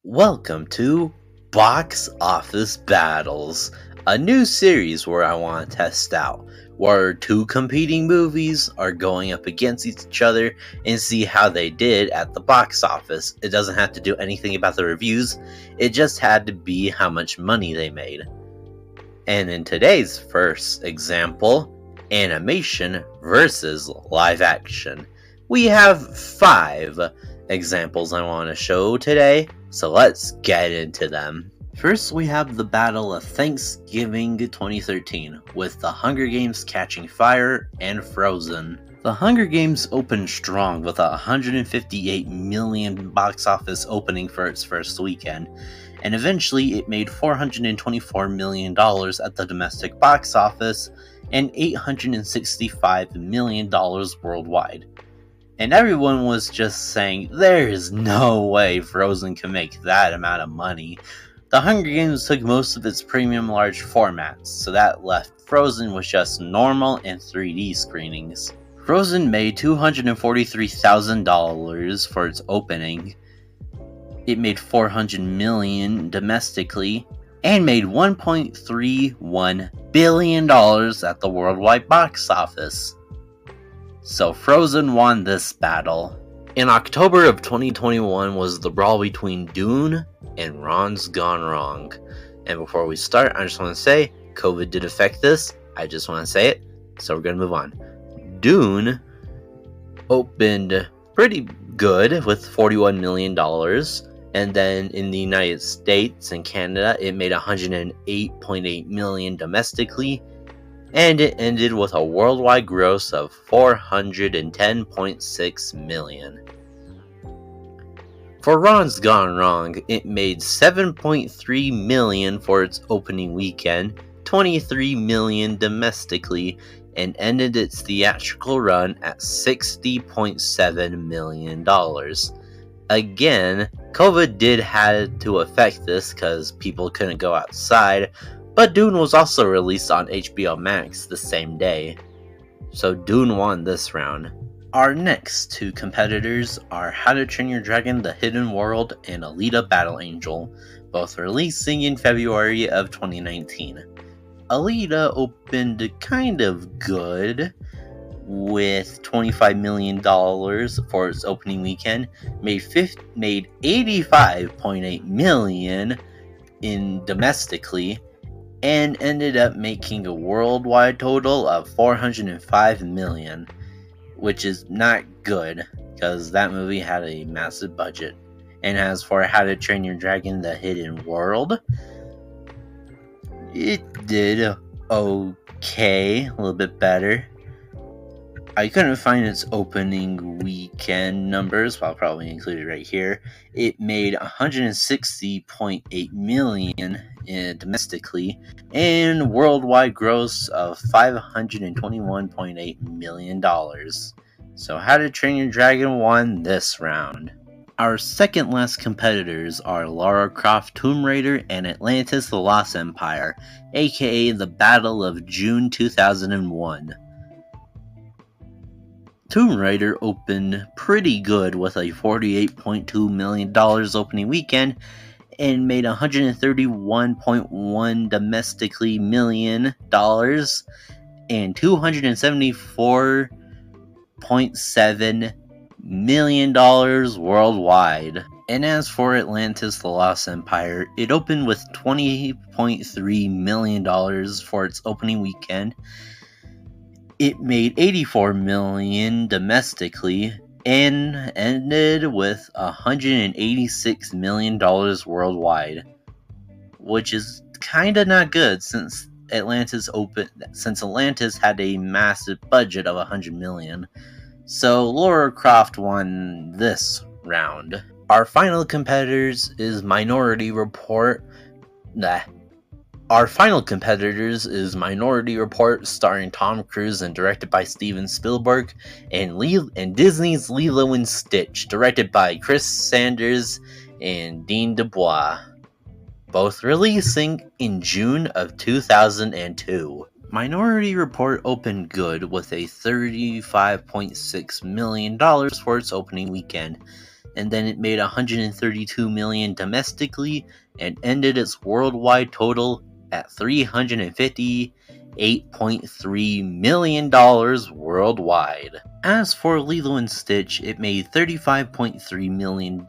Welcome to Box Office Battles, a new series where I want to test out where two competing movies are going up against each other and see how they did at the box office. It doesn't have to do anything about the reviews, it just had to be how much money they made. And in today's first example, animation versus live action, we have 5 examples I want to show today, so let's get into them. First, we have the Battle of Thanksgiving 2013, with The Hunger Games Catching Fire and Frozen. The Hunger Games opened strong with a $158 million box office opening for its first weekend, and eventually it made $424 million at the domestic box office and $865 million worldwide. And everyone was just saying, there is no way Frozen can make that amount of money. The Hunger Games took most of its premium large formats, so that left Frozen with just normal and 3D screenings. Frozen made $243,000 for its opening. It made $400 million domestically, and made $1.31 billion at the worldwide box office. So Frozen won this battle. In October of 2021 was the brawl between Dune and Ron's Gone Wrong. And before we start, I just want to say, COVID did affect this. I just want to say it, so we're going to move on. Dune opened pretty good with $41 million. And then in the United States and Canada, it made $108.8 million domestically. And it ended with a worldwide gross of $410.6 million. For Ron's Gone Wrong, it made $7.3 million for its opening weekend, $23 million domestically, and ended its theatrical run at $60.7 million. Again, COVID did have to affect this because people couldn't go outside, but Dune was also released on HBO Max the same day, so Dune won this round. Our next 2 competitors are How to Train Your Dragon: The Hidden World and Alita: Battle Angel, both releasing in February of 2019. Alita opened kind of good with $25 million for its opening weekend, made $85.8 million in domestically, and ended up making a worldwide total of $405 million, which is not good because that movie had a massive budget. And as for How to Train Your Dragon: The Hidden World, it did okay, a little bit better. I couldn't find its opening weekend numbers, but I'll probably include it right here. It made $160.8 million domestically, and worldwide gross of $521.8 million. So How to Train Your Dragon won this round. Our second last competitors are Lara Croft Tomb Raider and Atlantis: The Lost Empire, aka the Battle of June 2001. Tomb Raider opened pretty good with a $48.2 million opening weekend and made $131.1 domestically million and $274.7 million worldwide. And as for Atlantis: The Lost Empire, it opened with $20.3 million for its opening weekend. It made $84 million domestically and ended with $186 million worldwide, which is kinda not good since Atlantis had a massive budget of $100 million. So Lara Croft won this round. Our final competitors is Minority Report, starring Tom Cruise and directed by Steven Spielberg, and Disney's Lilo and Stitch, directed by Chris Sanders and Dean DuBois, both releasing in June of 2002. Minority Report opened good with a $35.6 million for its opening weekend, and then it made $132 million domestically and ended its worldwide total at $358.3 million worldwide. As for Lilo and Stitch, it made $35.3 million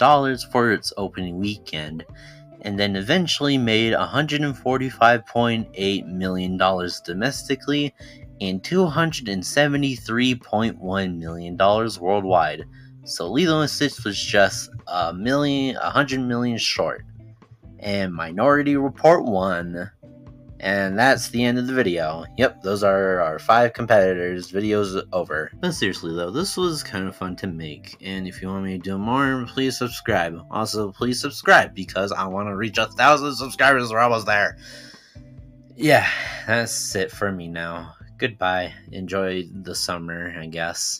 for its opening weekend, and then eventually made $145.8 million domestically and $273.1 million worldwide. So Lilo and Stitch was just $100 million short. And Minority Report won. And that's the end of the video. Yep, those are our 5 competitors. Video's over. But seriously though, this was kind of fun to make. And if you want me to do more, please subscribe. Also, please subscribe because I want to reach 1,000 subscribers. We're almost there. Yeah, that's it for me now. Goodbye. Enjoy the summer, I guess.